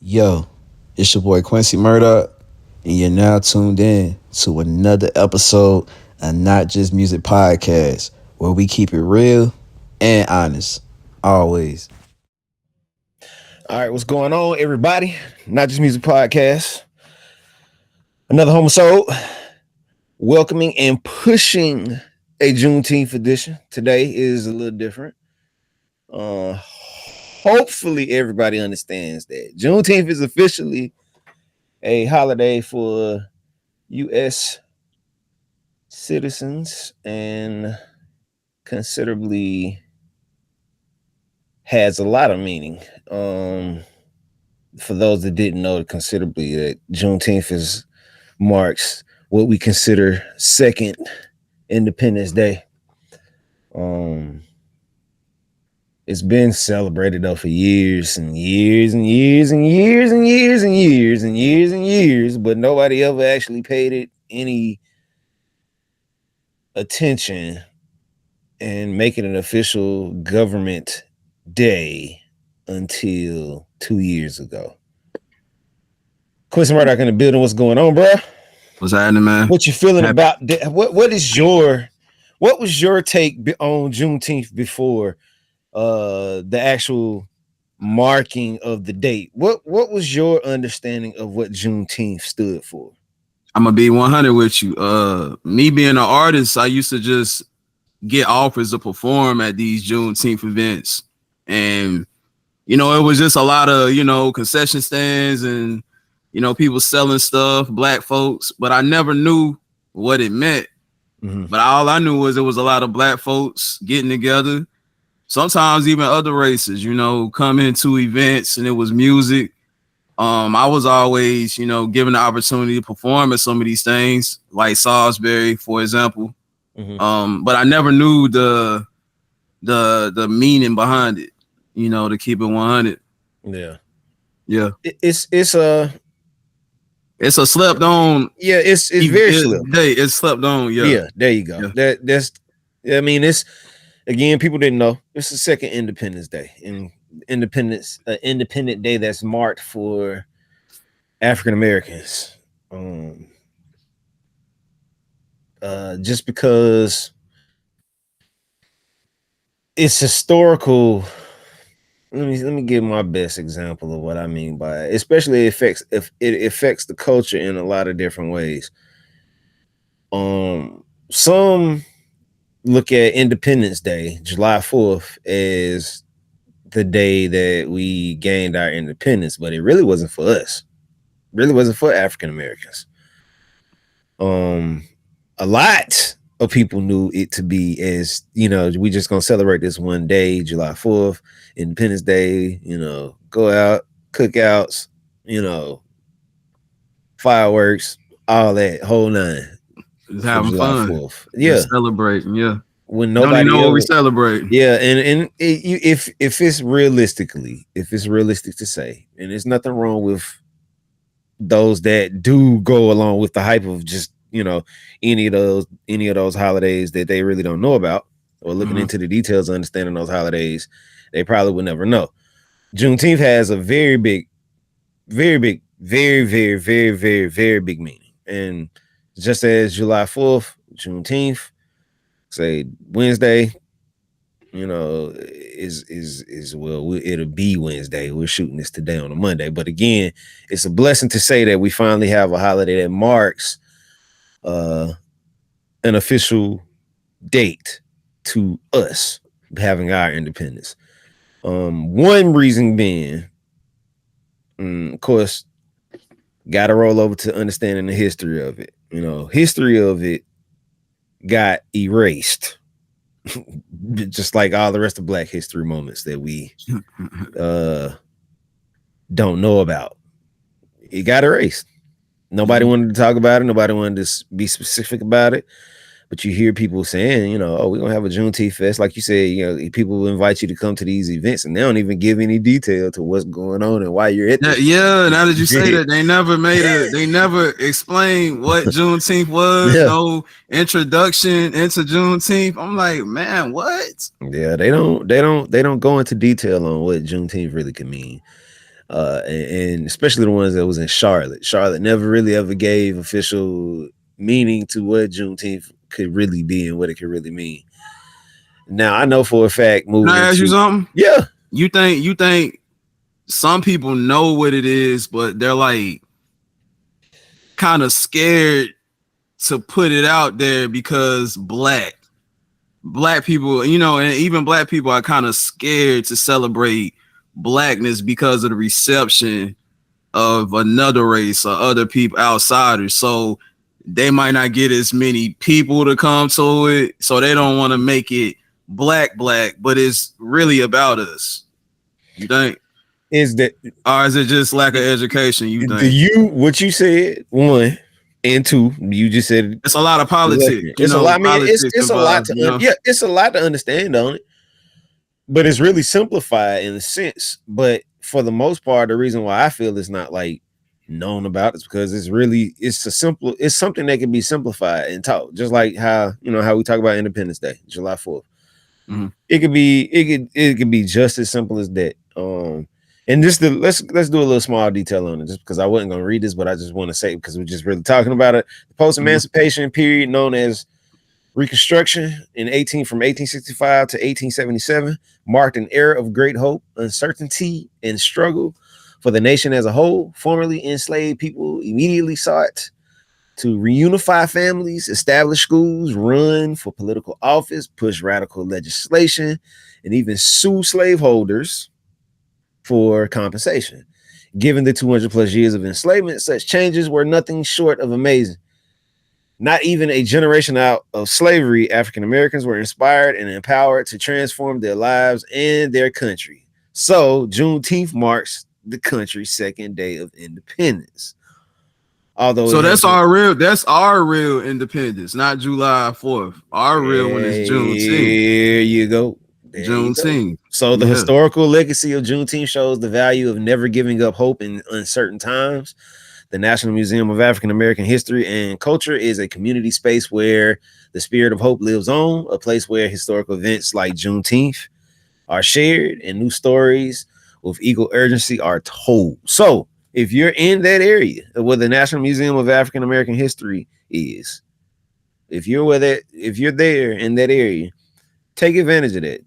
Yo, it's your boy Quincy Murdoch, and you're now tuned in to another episode of Not Just Music Podcast, where we keep it real and honest, always. All right, what's going on, everybody? Not Just Music Podcast. Another Homeisode. Welcoming and pushing a Juneteenth edition. Today is a little different. Hopefully everybody understands that Juneteenth is officially a holiday for U.S. citizens and considerably has a lot of meaning. For those that didn't know, considerably that Juneteenth marks what we consider second Independence Day. It's been celebrated though for years and years and years and years and years and years and years and years, but nobody ever actually paid it any attention and make it an official government day until 2 years ago. Quincy Murdoch in the building. What's going on, bro? What's happening, man? What you feeling about that? What was your take on Juneteenth before the actual marking of the date? What was your understanding of what Juneteenth stood for? I'm gonna be 100 with you. Me being an artist, I used to just get offers to perform at these Juneteenth events, and it was just a lot of concession stands and people selling stuff, black folks, but I never knew what it meant. Mm-hmm. But all I knew was it was a lot of black folks getting together. Sometimes even other races, come into events, and it was music. I was always, given the opportunity to perform at some of these things, like Salisbury, for example. Mm-hmm. But I never knew the meaning behind it, to keep it 100. Yeah. It's a slept on. Yeah, it's very slept. It's slept on. Yeah. There you go. Yeah. It's again, people didn't know. It's the second Independence Day, and independent day that's marked for African Americans. Just because it's historical. Let me give my best example of what I mean by it. Especially if it affects the culture in a lot of different ways. Some look at Independence Day, July 4th, as the day that we gained our independence, but it really wasn't for us. It really wasn't for African Americans. A lot of people knew it to be as, we just gonna celebrate this one day, July 4th, Independence Day, go out, cookouts, fireworks, all that whole nine. Just having fun. 4th. Yeah. Just celebrating, yeah. When nobody know what we celebrate. Yeah, and if it's realistic to say, and there's nothing wrong with those that do go along with the hype of just any of those holidays that they really don't know about, or looking into the details of understanding those holidays, they probably would never know. Juneteenth has a very big, very big, very, very, very, very, very big meaning. And just as July 4th, Juneteenth, say Wednesday, it'll be Wednesday. We're shooting this today on a Monday, but again, it's a blessing to say that we finally have a holiday that marks an official date to us having our independence. One reason being, of course, gotta roll over to understanding the history of it. History of it got erased, just like all the rest of Black history moments that we don't know about. It got erased. Nobody wanted to talk about it. Nobody wanted to be specific about it. But you hear people saying, we're going to have a Juneteenth fest. Like you said, people will invite you to come to these events, and they don't even give any detail to what's going on and why you're at this. Yeah, now that you say that, they never explained what Juneteenth was. Yeah. No introduction into Juneteenth. I'm like, man, what? Yeah, they don't go into detail on what Juneteenth really can mean. and especially the ones that was in Charlotte. Charlotte never really ever gave official meaning to what Juneteenth could really be and what it could really mean. Now I know for a fact Can I ask you something? Yeah. You think some people know what it is, but they're like kind of scared to put it out there because black people, you know, and even black people are kind of scared to celebrate blackness because of the reception of another race or other people, outsiders. So they might not get as many people to come to it, so they don't want to make it black, but it's really about us. You think? Is that, or is it just lack of education? You think? What you said, one, and two, you just said it's a lot of politics. It's a lot. I mean, it's a lot to it's a lot to understand on it, but it's really simplified in a sense. But for the most part, the reason why I feel it's not like known about is because it's something that can be simplified and taught, just like how we talk about Independence Day, July 4th. Mm-hmm. It could be just as simple as that. And just let's do a little small detail on it, just because I wasn't going to read this, but I just want to say, because we're just really talking about it. The post-emancipation period, known as Reconstruction from 1865 to 1877, marked an era of great hope, uncertainty, and struggle for the nation as a whole. Formerly enslaved people immediately sought to reunify families, establish schools, run for political office, push radical legislation, and even sue slaveholders for compensation. Given the 200 plus years of enslavement, such changes were nothing short of amazing. Not even a generation out of slavery, African Americans were inspired and empowered to transform their lives and their country. So Juneteenth marks the country's second day of independence. Although that's our real independence, not July 4th. Our real one is Juneteenth. There you go. Juneteenth. So the historical legacy of Juneteenth shows the value of never giving up hope in uncertain times. The National Museum of African American History and Culture is a community space where the spirit of hope lives on, a place where historical events like Juneteenth are shared and new stories with equal urgency are told. So if you're in that area where the National Museum of African American History is, if you're there in that area, take advantage of that.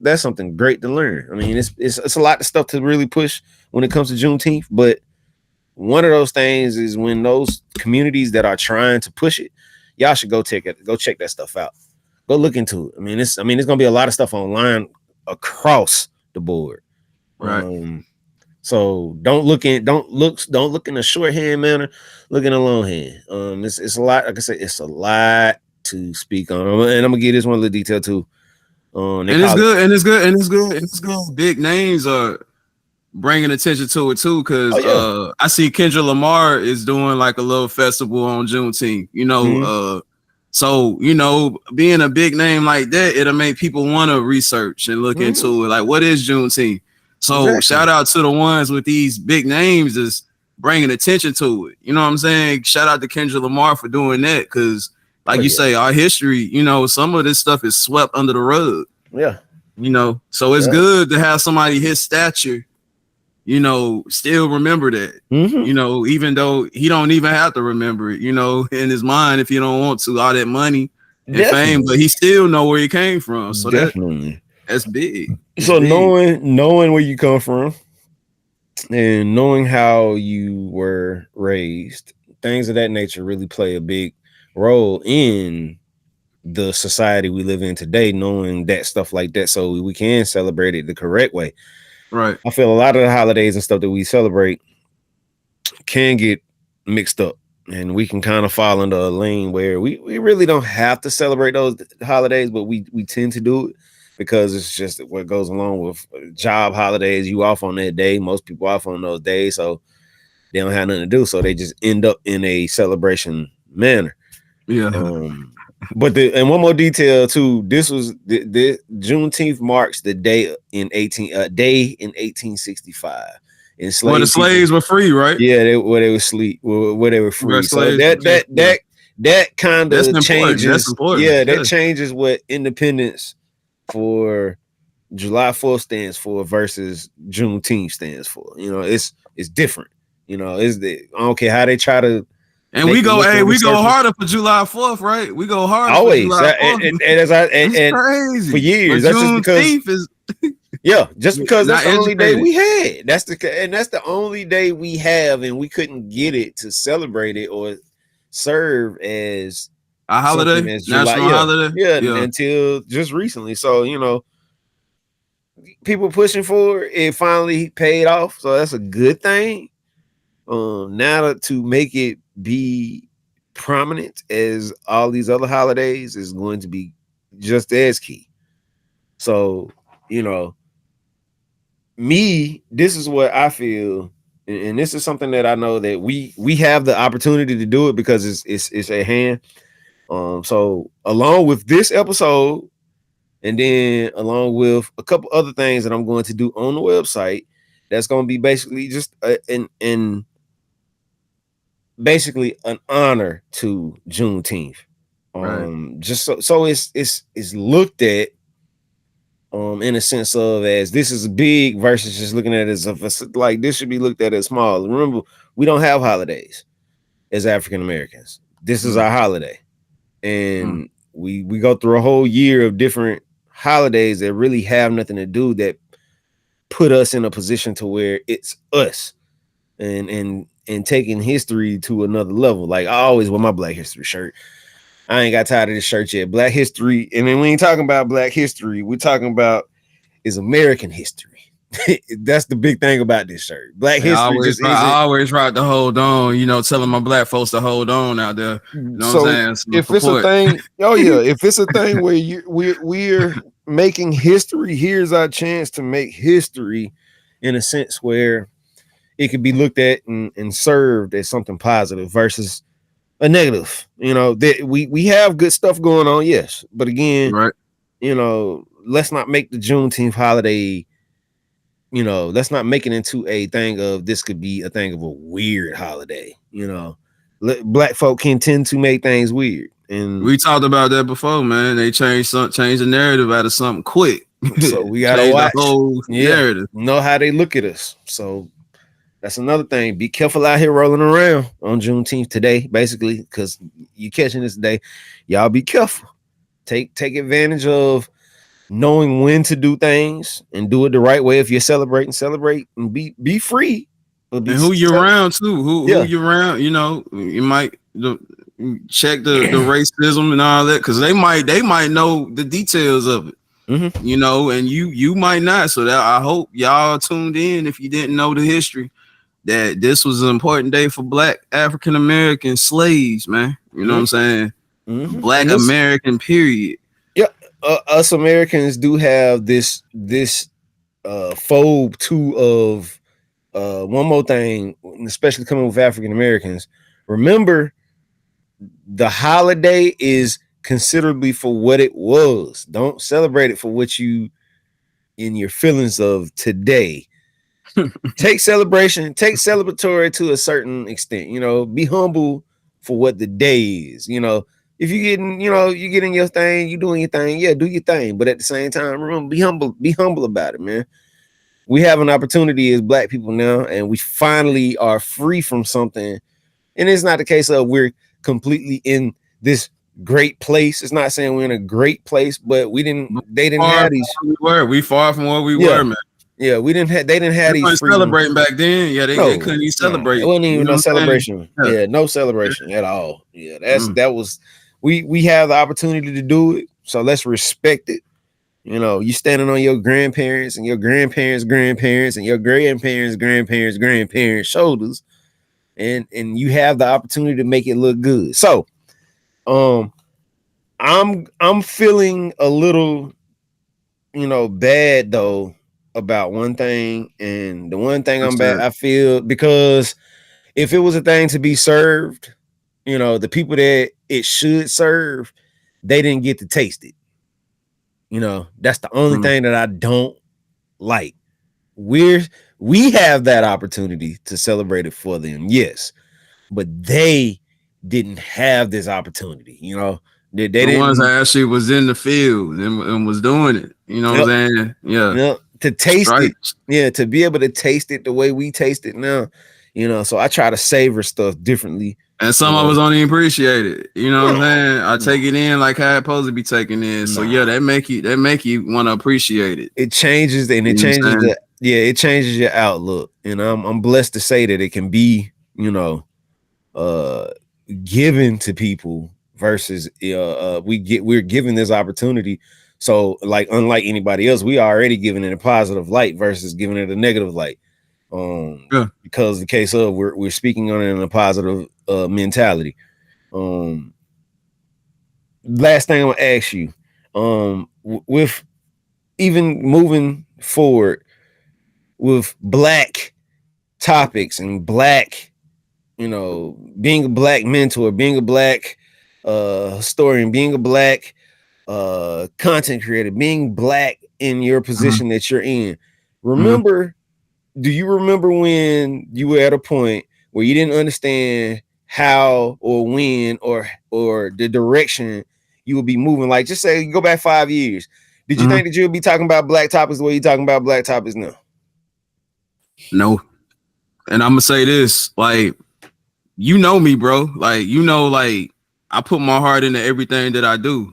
That's something great to learn. I mean, it's a lot of stuff to really push when it comes to Juneteenth, but one of those things is when those communities that are trying to push it, y'all should go check that stuff out. Go look into it. I mean, it's gonna be a lot of stuff online across the board. Right. So don't look in a shorthand manner, look in a longhand. It's a lot, like I said, it's a lot to speak on. And I'm gonna give this one little detail too. And it's good. Big names are bringing attention to it too, because I see Kendrick Lamar is doing like a little festival on Juneteenth. So being a big name like that, it'll make people want to research and look into it. Like, what is Juneteenth? So shout out to the ones with these big names is bringing attention to it. You know what I'm saying? Shout out to Kendrick Lamar for doing that, because like you say, our history, some of this stuff is swept under the rug. Yeah. So it's good to have somebody his stature, still remember that. Mm-hmm. Even though he don't even have to remember it, in his mind, if you don't want to, all that money and fame, but he still know where he came from. So definitely that's big. So knowing where you come from and knowing how you were raised, things of that nature really play a big role in the society we live in today, knowing that stuff like that, so we can celebrate it the correct way. Right. I feel a lot of the holidays and stuff that we celebrate can get mixed up, and we can kind of fall into a lane where we really don't have to celebrate those holidays, but we tend to do it because it's just what goes along with job holidays. You off on that day. Most people off on those days, so they don't have nothing to do, so they just end up in a celebration manner. Yeah. But and one more detail too. This was the Juneteenth marks the day in 1865. Where the slaves were free, right? Yeah, where they were free. So that kind of changes. That's important. Yeah, that changes what independence for July 4th stands for versus Juneteenth stands for. You know, it's different. You know, I don't care how they try to And make it look on the we go surface. harder for July 4th, right? We go harder for Always, July 4th. and It's crazy. for years, But that's just because. Juneteenth is Yeah, just because that's not the only day educated. we had. That's the only day we have, and we couldn't get it to celebrate it or serve as A something holiday, as July. national holiday. Yeah, Yeah, until just recently. So people pushing for it, it finally paid off. So that's a good thing. Now to make it be prominent as all these other holidays is going to be just as key. So this is what I feel, and this is something that I know that we have the opportunity to do it because it's at hand. So along with this episode, and then along with a couple other things that I'm going to do on the website, that's going to be basically just basically an honor to Juneteenth. right. Just so it's looked at in a sense of as this is big versus just looking at it as like this should be looked at as small. Remember, we don't have holidays as African Americans. This is our holiday, and we go through a whole year of different holidays that really have nothing to do that put us in a position to where it's us and taking history to another level. Like I always wear my Black History shirt. I ain't got tired of this shirt yet. Black history, and then we ain't talking about Black history. We're talking about is American history. That's the big thing about this shirt. Black history just isn't. I always try to hold on, telling my Black folks to hold on out there. You know what I'm saying? If it's a thing, if it's a thing where we're making history, here's our chance to make history in a sense where it could be looked at and served as something positive versus a negative. That we have good stuff going on, yes, but again, right. Let's not make the Juneteenth holiday. Let's not make it into a thing of this could be a thing of a weird holiday. Black folk can tend to make things weird, and we talked about that before, man. They change the narrative out of something quick, so we gotta watch the whole narrative. Know how they look at us. So that's another thing. Be careful out here rolling around on Juneteenth today, basically, because you catching this today. Y'all be careful. Take advantage of knowing when to do things and do it the right way. If you're celebrate and be free. And who you're around too. Who you're around, you might check the racism and all that, because they might know the details of it. Mm-hmm. And you might not. So that I hope y'all tuned in if you didn't know the history, that this was an important day for Black African American slaves, man. You know what I'm saying? Mm-hmm. Black American period. Yeah, us Americans do have this phobe too of one more thing, especially coming with African Americans. Remember, the holiday is considerably for what it was. Don't celebrate it for what you in your feelings of today. Take celebratory to a certain extent. Be humble for what the day is. If you getting your thing, you doing your thing, yeah, do your thing. But at the same time, remember, be humble about it, man. We have an opportunity as Black people now, and we finally are free from something. And it's not the case of we're completely in this great place. It's not saying we're in a great place, but they didn't have these. We far from where we were, man. Yeah, they didn't have these celebrating back then. Yeah, they couldn't even celebrate. It wasn't even no celebration. Yeah, no celebration at all. Yeah, that was we have the opportunity to do it, so let's respect it. You standing on your grandparents and your grandparents' grandparents and your grandparents' grandparents' shoulders, and you have the opportunity to make it look good. So, I'm feeling a little, bad though about one thing, and the one thing I'm bad, I feel, because if it was a thing to be served, the people that it should serve, they didn't get to taste it. That's the only thing that I don't like. We have that opportunity to celebrate it for them, yes, but they didn't have this opportunity. They The ones didn't. that actually was in the field and was doing it. You know what I'm saying? Yeah. Yep. To taste Stripes. it. Yeah, to be able to taste it the way we taste it now. So I try to savor stuff differently. And some of us don't even appreciate it. You know what I'm saying? I take it in like how it's supposed to be taken in. So yeah, that make you want to appreciate it. It changes and it changes it changes your outlook. And I'm blessed to say that it can be, given to people versus we're given this opportunity. So like unlike anybody else, we are already giving it a positive light versus giving it a negative light. Because the case of we're speaking on it in a positive mentality. Last thing I'm gonna ask you, with even moving forward with Black topics and Black, being a Black mentor, being a Black historian, being a Black content creator, being Black in your position that you're in. Do you remember when you were at a point where you didn't understand how or when or the direction you would be moving? Like, just say you go back 5 years. Did you think that you would be talking about Black topics the way you're talking about Black topics now? No. And I'm gonna say this, like, you know me, bro. Like, like I put my heart into everything that I do.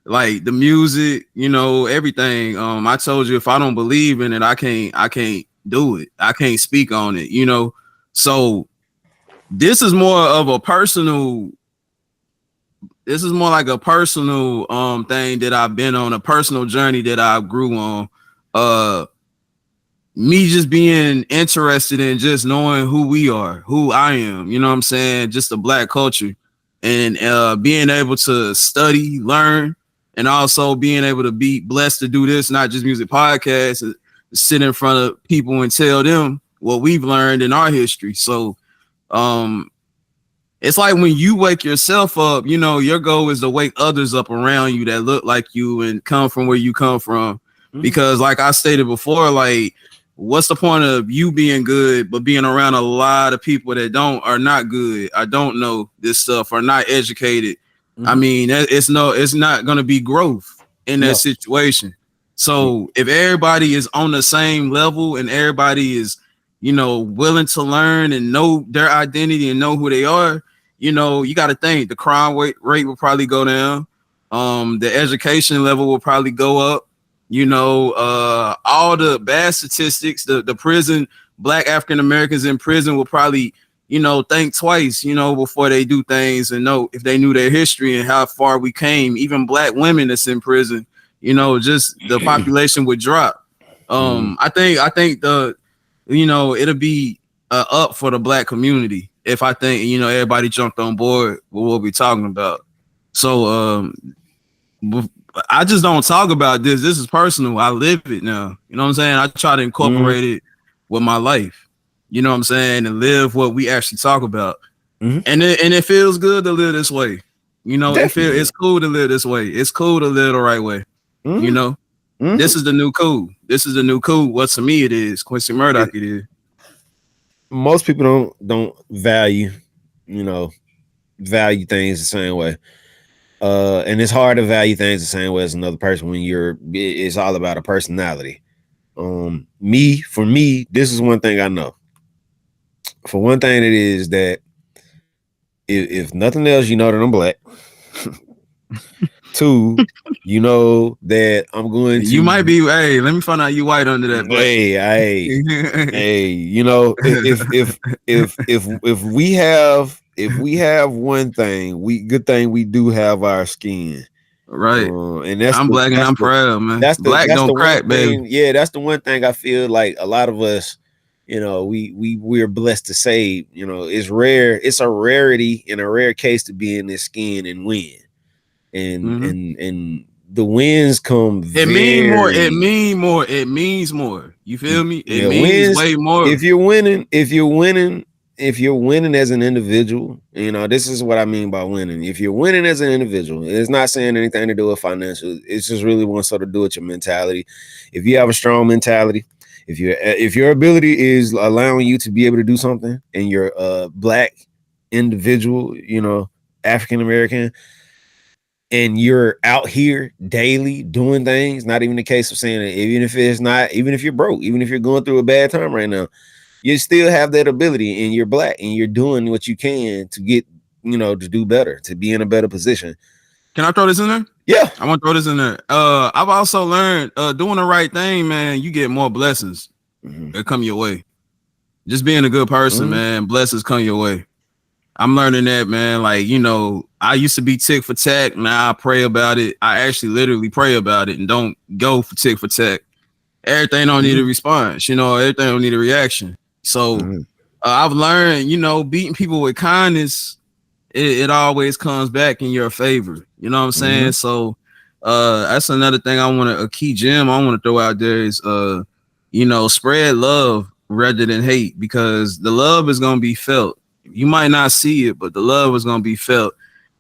Like the music, everything. I told you if I don't believe in it, I can't do it. I can't speak on it, So this is more of a personal. This is more like a personal thing that I've been on, a personal journey that I grew on. Me just being interested in just knowing who we are, who I am, you know what I'm saying? Just the Black culture and being able to study, learn, and also being able to be blessed to do this, not just music podcasts, sit in front of people and tell them what we've learned in our history. So it's like when you wake yourself up, your goal is to wake others up around you that look like you and come from where you come from. Because like I stated before, like, what's the point of you being good, but being around a lot of people that are not good, I don't know this stuff, are not educated. I mean, it's not going to be growth in that situation. So if everybody is on the same level and everybody is, willing to learn and know their identity and know who they are, you got to think the crime rate will probably go down. The education level will probably go up. All the bad statistics, the prison, Black African Americans in prison will probably, think twice, before they do things and know if they knew their history and how far we came. Even Black women that's in prison, just the population would drop. I think it'll be up for the Black community if I think, everybody jumped on board with what we're talking about. So, I just don't talk about this. This is personal. I live it now. You know what I'm saying? I try to incorporate it with my life. You know what I'm saying? And live what we actually talk about. And it feels good to live this way. It's cool to live this way. It's cool to live the right way. This is the new cool. This is the new cool. What to me it is. Quincy Murdoch it is. Most people don't value things the same way. And it's hard to value things the same way as another person when it's all about a personality. For me, this is one thing I know. For one thing, it is that if nothing else, that I'm Black. Two, that I'm going to. You might be. Hey, let me find out you white under that. Black. Hey, if we have one thing, good thing we do have our skin. Right. And that's I'm Black and I'm proud, man. Black don't crack, baby. Yeah, that's the one thing I feel like a lot of us, we're blessed to say, it's rare. It's a rarity in a rare case to be in this skin and win. And the wins come. It means more. You feel me? It means way more. If you're winning as an individual, this is what I mean by winning. If you're winning as an individual, it's not saying anything to do with financial. It's just really one sort of do with your mentality. If you have a strong mentality, if your ability is allowing you to be able to do something, and you're a Black individual, African American, and you're out here daily doing things, not even the case of saying that even if you're broke, even if you're going through a bad time right now, you still have that ability and you're black and you're doing what you can to get, to do better, to be in a better position. Can I throw this in there? Yeah. I want to throw this in there. I've also learned doing the right thing, man, you get more blessings that come your way. Just being a good person, man, blessings come your way. I'm learning that, man. Like, I used to be tick for tack. Now I pray about it. I actually literally pray about it and don't go for tick for tack. Everything don't need a response. Everything don't need a reaction. So I've learned, beating people with kindness, it always comes back in your favor. You know what I'm saying? So that's another thing a key gem I want to throw out there is, spread love rather than hate, because the love is going to be felt. You might not see it, but the love is going to be felt.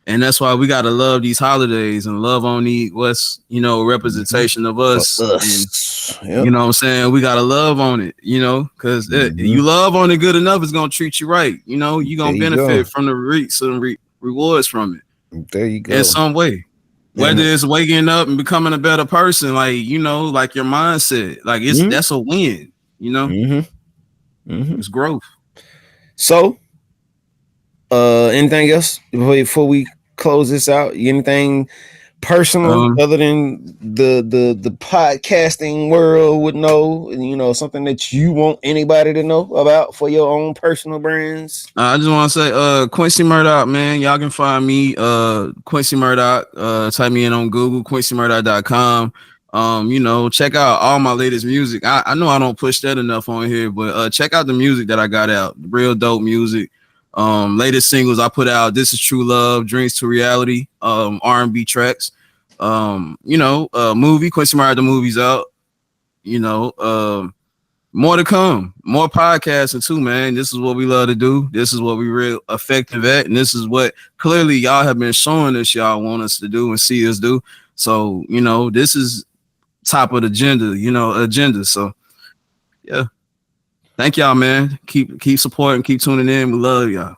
And that's why we got to love these holidays and love on what's, representation of us. And, you know what I'm saying? We got to love on it, because you love on it good enough, it's going to treat you right. You're going to benefit from the rewards from it. There you go. In some way. Whether it's waking up and becoming a better person, like, like your mindset, like that's a win, It's growth. So, anything else before we close this out? Anything personal other than the podcasting world would know? Something that you want anybody to know about for your own personal brands? I just want to say, Quincy Murdoch, man, y'all can find me, Quincy Murdoch. Type me in on Google, QuincyMurdoch.com. Check out all my latest music. I know I don't push that enough on here, but check out the music that I got out. Real dope music. Latest singles I put out: This Is True Love, Dreams to Reality, R&B tracks. Movie, Quincy Murdoch, the movie's out. More to come, more podcasting too, man. This is what we love to do. This is what we real effective at, and this is what clearly y'all have been showing us y'all want us to do and see us do. So, this is top of the agenda. So, yeah. Thank y'all, man. Keep supporting, keep tuning in. We love y'all.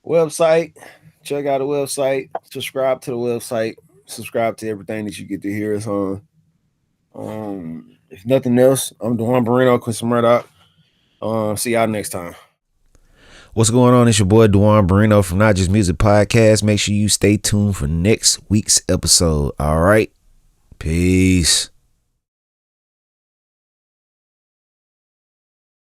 Website. Check out the website. Subscribe to the website. Subscribe to everything that you get to hear us on. If nothing else, I'm Duan Barrino, Quincy Murdoch. See y'all next time. What's going on? It's your boy Duan Barrino from Not Just Music Podcast. Make sure you stay tuned for next week's episode. All right. Peace.